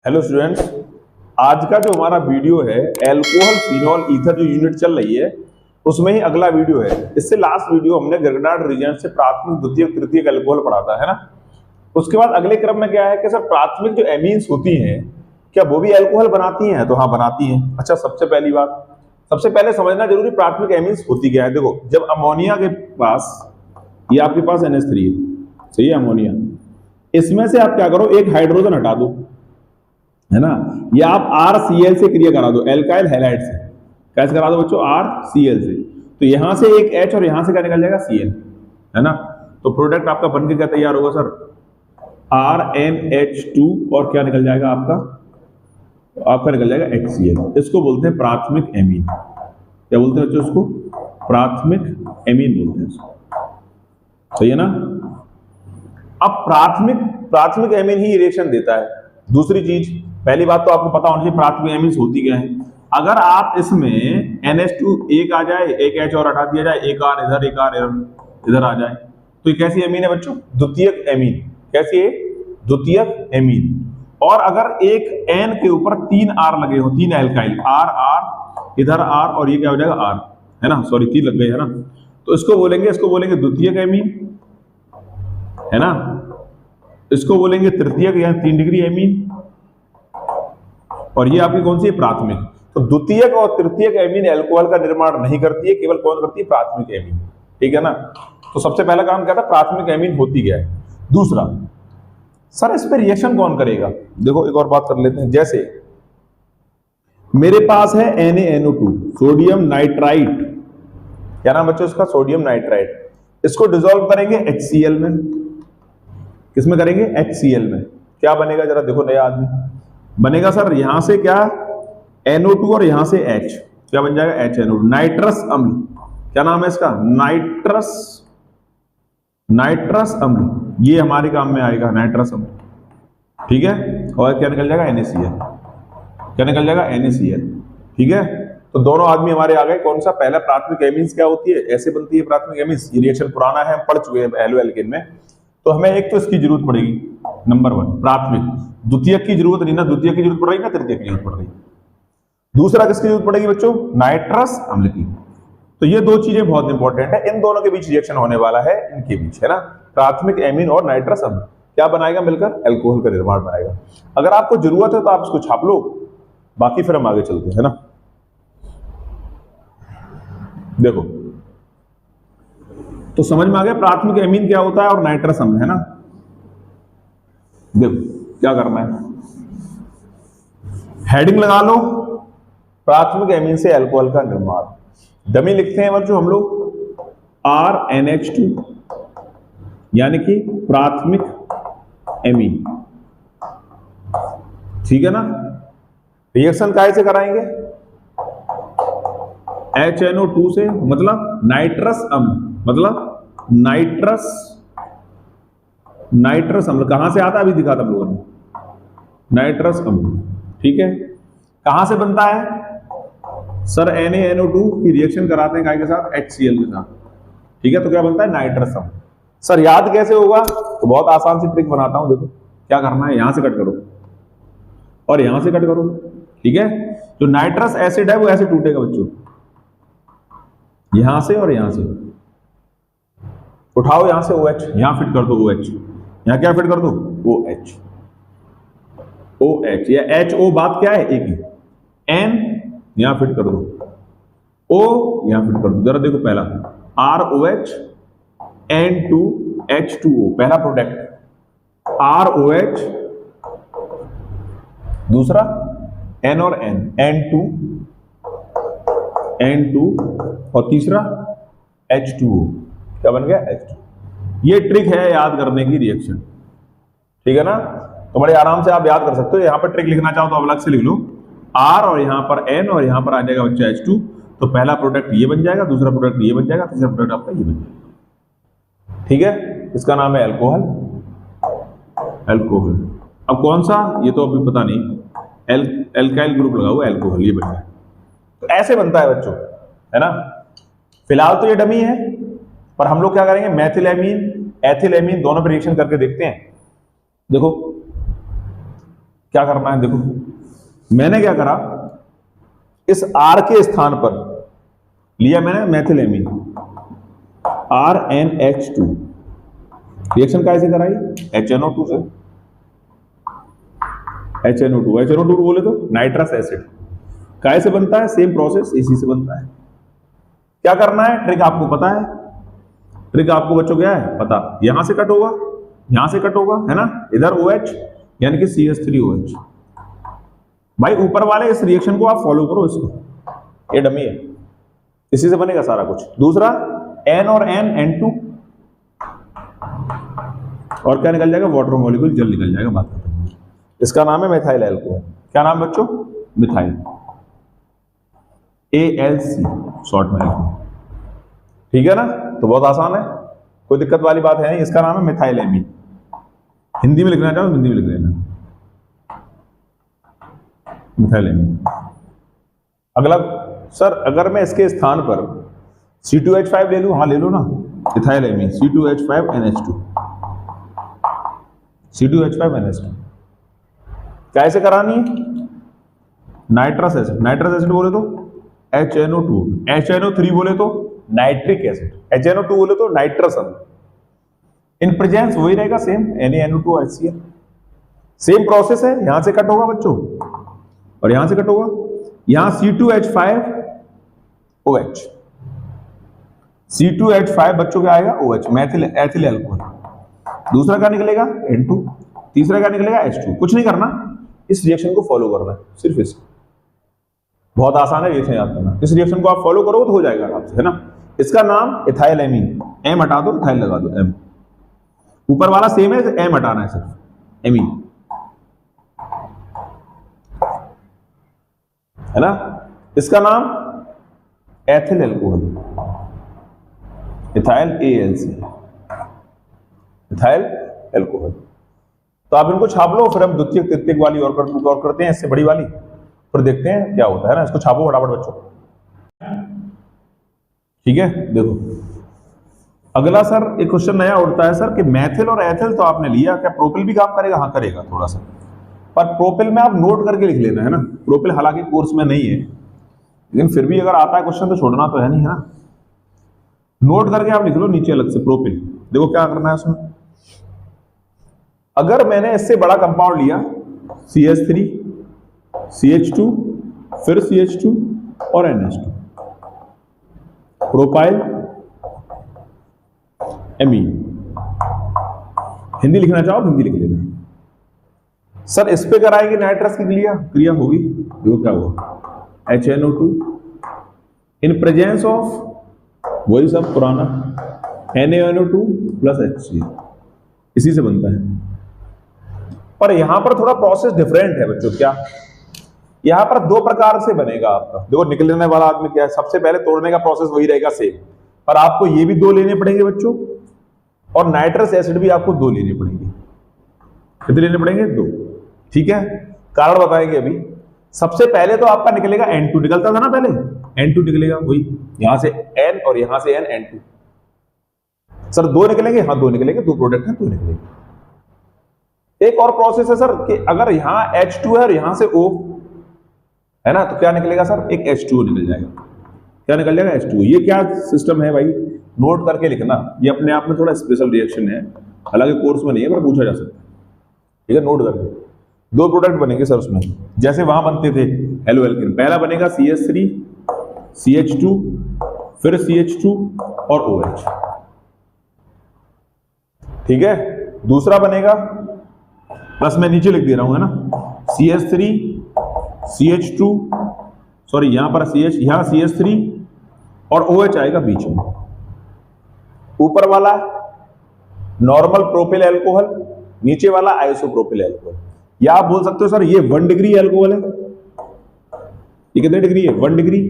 Hello students, आज का जो हमारा वीडियो है अल्कोहल फिनोल ईथर जो यूनिट चल रही है उसमें ही अगला वीडियो है। इससे लास्ट वीडियो हमने ग्रेगनार्ड रीजन से प्राथमिक द्वितीयक तृतीयक अल्कोहल पढ़ा था, है ना। उसके बाद अगले क्रम में क्या है कि सर प्राथमिक जो एमीन्स होती हैं क्या वो भी अल्कोहल बनाती हैं? तो हाँ, बनाती हैं। अच्छा, सबसे पहली बात, सबसे पहले समझना जरूरी प्राथमिक एमीन्स होती क्या है। देखो, जब अमोनिया के पास, ये आपके पास NH3 है, सही है, अमोनिया, इसमें से आप क्या करो, एक हाइड्रोजन हटा दो, है ना, या आप RCl से क्रिया करा दो, एल्काइल हैलाइड से। कैसे करा दो बच्चों? RCl से। तो यहां से एक H और यहां से क्या निकल जाएगा? Cl, है ना। तो प्रोडक्ट आपका बनके क्या तैयार होगा सर? RNH2 और क्या निकल जाएगा आपका निकल जाएगा HCl। इसको बोलते हैं प्राथमिक एमीन। क्या बोलते हैं बच्चों इसको? प्राथमिक एमीन बोलते हैं इसको, सही है ना। अब प्राथमिक एमीन ही रिएक्शन देता है। दूसरी चीज, पहली बात तो आपको पता होनी चाहिए प्राथमिक एमीन्स होती क्या है। अगर आप इसमें NH2 एक आ जाए, एक H और हटा दिया जाए, एक R इधर, एक R इधर आ जाए, तो ये कैसी एमीन है बच्चों? द्वितीयक एमीन। कैसी है? द्वितीयक एमीन। और अगर एक N के ऊपर 3 R लगे हो, 3 एल्काइल, R इधर R और ये क्या हो जाएगा? R, है ना, सॉरी 3 लग गए, है ना। तो इसको बोलेंगे द्वितीयक एमीन, है ना। इसको बोलेंगे तृतीयक या 3 डिग्री एमीन, और ये आपकी कौन सी है? प्राथमिक। तो द्वितीयक और तृतीयक एमीन अल्कोहल का निर्माण नहीं करती है, केवल कौन करती है? प्राथमिक एमीन, ठीक है ना। तो सबसे पहला काम क्या था? प्राथमिक एमीन होती क्या है। दूसरा, सर इस पे रिएक्शन कौन करेगा? देखो एक और बात कर लेते हैं। जैसे मेरे पास है NaNO2, सोडियम नाइट्राइट, क्या नाम बच्चों इसका? Sodium nitrite. इसको डिसॉल्व करेंगे HCl में। किसमें करेंगे? HCl में। क्या बनेगा जरा देखो, नया आदमी बनेगा सर, यहां से क्या? NO2 और यहां से H, क्या बन जाएगा? HNO2, नाइट्रस अम्ल। क्या नाम है इसका? नाइट्रस अम्ल। ये हमारे काम में आएगा, नाइट्रस अम्ल, ठीक है। और क्या निकल जाएगा? NaCl। क्या निकल जाएगा? NaCl, ठीक है। तो दोनों आदमी हमारे आ गए। कौन सा? पहला प्राथमिक एमीन्स क्या होती है, ऐसे बनती है प्राथमिक एमीन्स। ये रिएक्शन पुराना है, हम पढ़ चुके हैं एलो एल्केन में। तो हमें एक तो इसकी जरूरत पड़ेगी, नंबर 1 प्राथमिक। द्वितीयक की जरूरत नहीं ना, द्वितीयक की जरूरत पड़ रही ना, तृतीयक की जरूरत पड़ रही। दूसरा किसकी जरूरत पड़ेगी बच्चों? नाइट्रस अम्ल की। तो ये दो चीजें बहुत इंपॉर्टेंट है। इन दोनों के बीच रिएक्शन होने वाला है, इनके बीच, है ना। प्राथमिक एमीन और नाइट्रस अम्ल क्या बनाएगा मिलकर? अल्कोहल का निर्माण बनाएगा। अगर आपको जरूरत है तो आप इसको छाप लो, बाकी फिर हम आगे चलते हैं ना। देखो, तो समझ में आ गया प्राथमिक एमीन क्या होता है और नाइट्रस अम्ल, है ना। देखो क्या करना है, हेडिंग लगा लो, प्राथमिक एमीन से अल्कोहल का निर्माण। डमी लिखते हैं बच्चों हम लोग RNH2, यानी कि प्राथमिक एमीन, ठीक है ना। रिएक्शन काहे से कराएंगे? HNO2 से, मतलब नाइट्रस अम्ल, मतलब नाइट्रस अम्ल कहां से आता है? अभी दिखा था हम लोगों ने, नाइट्रस अम्ल, ठीक है। कहां से बनता है सर? NaNO2 की रिएक्शन कराते हैं के साथ? HCl के साथ, ठीक है। तो क्या बनता है? नाइट्रस अम्ल। सर याद कैसे होगा? तो बहुत आसान सी ट्रिक बनाता हूं। देखो क्या करना है, यहां से कट करो और यहां से कट करो, ठीक है। जो नाइट्रस एसिड है वो ऐसे टूटेगा बच्चों, यहां से और यहां से। उठाओ यहां से OH, यहां फिट कर दो OH, यहां क्या फिट कर दो? OH या HO, बात क्या है? एक ही। N यहां फिट कर दो, O यहां फिट कर दो। जरा देखो, पहला ROH N2H2O, पहला प्रोडक्ट ROH, दूसरा N और N, N2 और तीसरा H2O, क्या बन गया? H2। ये ट्रिक है याद करने की रिएक्शन, ठीक है ना। तो बड़े आराम से आप याद कर सकते हो। यहां पर ट्रिक लिखना चाहो तो आप अलग से लिख लो, R और यहां पर N और यहां पर आ जाएगा बच्चा H2। तो पहला प्रोडक्ट ये बन जाएगा, दूसरा प्रोडक्ट ये बन जाएगा, तीसरा प्रोडक्ट आपका ये बन जाएगा, ठीक है। इसका नाम है अल्कोहल। अब कौन सा, ये तो अभी पता नहीं, एल्काइल ग्रुप लगा हुआ, अल्कोहल, ये बन गया। तो ऐसे बनता है बच्चों, है ना। फिलहाल तो ये डमी है, पर हम लोग क्या करेंगे? मेथिलेमीन, एथिलेमीन दोनों पे रिएक्शन करके देखते हैं। देखो क्या करना है, देखो मैंने क्या करा, इस R के स्थान पर लिया मैंने मेथिलेमीन RnH2, रिएक्शन कैसे कराई, HNO2 से, HNO2 बोले तो नाइट्रस एसिड, कैसे बनता है, सेम प्रोसेस इसी से बनता है। क्या करना है, ट्रिक आपको पता है, ट्रिक आपको बच्चों क्या है पता, यहां से कट होगा, यहां से कट होगा, है ना, इधर OH यानी कि CH3OH। भाई ऊपर वाले इस रिएक्शन को आप फॉलो करो, इसको, ये डमी है, इसी से बनेगा सारा कुछ। दूसरा N और N2, और क्या निकल जाएगा, वाटर मॉलिक्यूल जल निकल जाएगा, बात खत्म। इसका नाम है मिथाइल एल्कोहल। क्या नाम बच्चों, मिथाइल, ALC शॉर्ट में लिखो, ठीक है ना। तो बहुत आसान है, कोई दिक्कत वाली बात है नहीं। इसका नाम है मिथाइल एमीन। हिंदी में लिखना चाहो हिंदी में लिख लेना, मिथाइल एमीन। अगला सर, अगर मैं इसके स्थान पर C2H5 ले लूं, हाँ ले लो ना, इथाइल एमीन C2H5NH2, C2H5NH2। कैसे करानी है, नाइट्रस एसिड, नाइट्रस एसिड बोले तो HNO2, HNO3 बोले तो नाइट्रिक एसिड, HNO2 बोले तो नाइट्रस अम्ल। इन प्रेजेंस वही रहेगा सेम, NaNO2HCl। सेम प्रोसेस है, यहां से कट होगा बच्चों और यहां से कट होगा, यहां C2H5OH, C2H5 बच्चों क्या आएगा, OH, मैथिल एथिल एल्कोहल। दूसरा क्या निकलेगा, N2, तीसरा क्या निकलेगा, H2। कुछ नहीं करना, इस रिएक्शन को फॉलो करना है, सिर्फ इसको, बहुत आसान है रिएक्शन याद करना। इस रिएक्शन को आप फॉलो करोगे तो हो जाएगा आपसे, है ना। इसका नाम इथाइल एमीन, एम हटा दो, इथाइल लगा दो, एम। ऊपर वाला सेम है, एम हटाना है सिर्फ, एमीन, है ना। इसका नाम ethyl alcohol, ethyl ALC, ethyl alcohol. तो आप इनको छाप लो, फिर हम द्वितीयक तृतीयक वाली और करते हैं, इससे बड़ी वाली, फिर देखते हैं क्या होता है ना। इसको छापो फटाफट बच्चों, ठीक है। देखो अगला सर एक क्वेश्चन नया उठता है सर कि मैथिल और एथिल तो आपने लिया, क्या प्रोपिल भी काम करेगा, हाँ करेगा थोड़ा सा, पर प्रोपिल में आप नोट करके लिख लेना, है ना। प्रोपिल हालांकि कोर्स में नहीं है, लेकिन फिर भी अगर आता है क्वेश्चन तो छोड़ना तो है नहीं, है ना। नोट करके आप लिख लो नीचे अलग से प्रोपिल। देखो क्या करना है उसमें, अगर मैंने इससे बड़ा कंपाउंड लिया CH3, CH2, फिर CH2 और NH2, प्रोपाइल एमीन। हिंदी लिखना चाहो हिंदी लिख लेना। सर इस पे कराएंगे नाइट्रस की क्रिया होगी, देखो क्या हुआ, HNO2 इन प्रेजेंस ऑफ वही सब पुराना NaNO2 प्लस HCl, इसी से बनता है। पर यहां पर थोड़ा प्रोसेस डिफरेंट है बच्चों। क्या, यहां पर दो प्रकार से बनेगा आपका। देखो निकलने वाला आदमी क्या है, सबसे पहले तोड़ने का प्रोसेस वही रहेगा सेम, पर आपको ये भी दो लेने पड़ेंगे बच्चों, और नाइट्रस एसिड भी आपको दो लेने पड़ेंगे। कितने लेने पड़ेंगे, दो, ठीक है। कारण बताएंगे अभी। सबसे पहले तो आपका निकलेगा N2, निकलता था ना पहले, N2 निकलेगा, वही यहां से N और यहां से N, N2। सर दो निकलेंगे, हाँ दो निकलेंगे, दो प्रोडक्ट है, दो निकलेंगे। एक और प्रोसेस है सर कि अगर यहां H2 है और यहां से O है ना, तो क्या निकलेगा सर, एक H2O निकल जाएगा। क्या निकल जाएगा, H2O। ये क्या सिस्टम है भाई, नोट करके लिखना। ये अपने आप में थोड़ा स्पेशल रिएक्शन है, हालांकि कोर्स में नहीं है पर पूछा जा सकता है, ठीक है। नोट करके दो प्रोडक्ट बनेंगे सर उसमें, जैसे वहां बनते थे हेलो एल्केन। पहला बनेगा CH3, CH2, फिर CH2 और OH, ठीक है। दूसरा बनेगा, बस मैं नीचे लिख दे रहा हूं, है ना, CH3, CH2, सॉरी यहां पर यहां CH3 और OH आएगा बीच में। ऊपर वाला नॉर्मल प्रोपिल एल्कोहल, नीचे वाला आइसोप्रोपिल एल्कोहल। या आप बोल सकते हो सर ये 1 डिग्री एल्कोहल है, ये कितने डिग्री है, 1 डिग्री।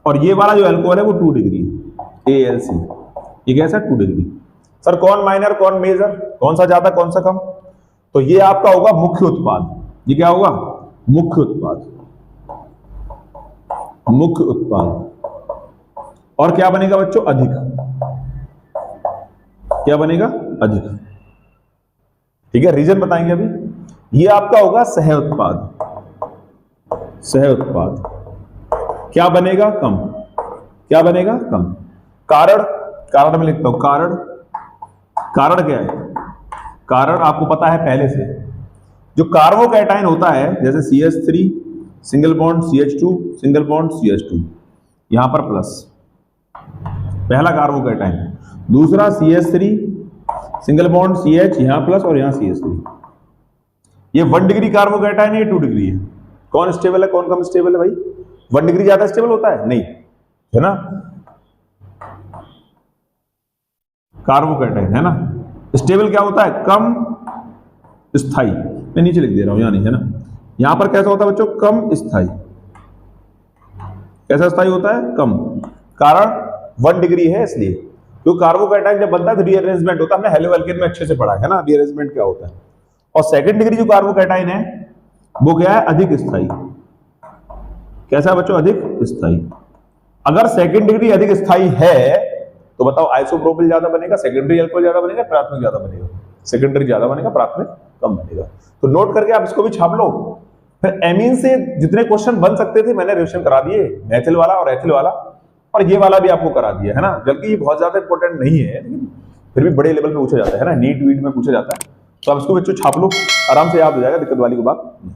और ये वाला जो एल्कोहल है वो 2 डिग्री ALC, ये कैसा 2 डिग्री। सर कौन माइनर कौन मेजर, कौन सा ज्यादा कौन सा कम, तो ये आपका होगा मुख्य उत्पाद। ये क्या होगा, मुख्य उत्पाद, मुख्य उत्पाद। और क्या बनेगा बच्चों, अधिक, क्या बनेगा, अधिक, ठीक है। रीजन बताएंगे अभी। ये आपका होगा सह उत्पाद। सह उत्पाद क्या बनेगा? कम। क्या बनेगा? कम। कारण, कारण में लिखता हूं कारण। कारण क्या है? कारण आपको पता है पहले से, जो कार्बोकैटायन होता है जैसे CH3 single bond CH2 single bond CH2, यहां पर प्लस, पहला कार्बोकैटायन। दूसरा CH3 सिंगल बॉन्ड CH, यहां प्लस और यहां CH3। ये 1 डिग्री कार्बोकैटायन है, 2 डिग्री है। कौन स्टेबल है कौन कम स्टेबल है भाई? 1 डिग्री ज्यादा स्टेबल होता है? नहीं, है ना, कार्बोकैटायन है ना। स्टेबल क्या होता है? कम स्थाई। मैं नीचे लिख दे रहा हूं, यहां नहीं, है ना। यहां पर कैसा होता है बच्चों? कम स्थाई। कैसा स्थाई होता है? कम। कारण 1 डिग्री है इसलिए, तो कार्बोकैटायन जब बनता है तो रीअरेंजमेंट होता है। हमने हेलोएल्केन में अच्छे से पढ़ा है ना रीअरेंजमेंट क्या होता है। और सेकंड डिग्री जो कार्बोकैटायन है वो क्या है? अधिक स्थाई। कैसा है बच्चों? अधिक स्थाई। अगर सेकंड डिग्री अधिक स्थाई है तो बताओ आइसोप्रोपिल ज्यादा बनेगा, सेकेंडरी अल्कोहल ज्यादा बनेगा, प्राथमिक ज्यादा बनेगा? सेकेंडरी ज्यादा बनेगा, प्राथमिक कम बनेगा। तो नोट करके आप इसको भी छाप लो। फिर एमीन से जितने क्वेश्चन बन सकते थे मैंने रिविजन करा दिए, मैथिल वाला और एथिल वाला, और ये वाला भी आपको करा दिया है ना। जबकि ये बहुत ज्यादा इंपॉर्टेंट नहीं है लेकिन फिर भी बड़े लेवल पे पूछा जाता है ना, नीट वीट में पूछा जाता है। तो आप इसको बच्चों छाप लो, आराम से याद हो जाएगा, दिक्कत वाली कोई बात नहीं।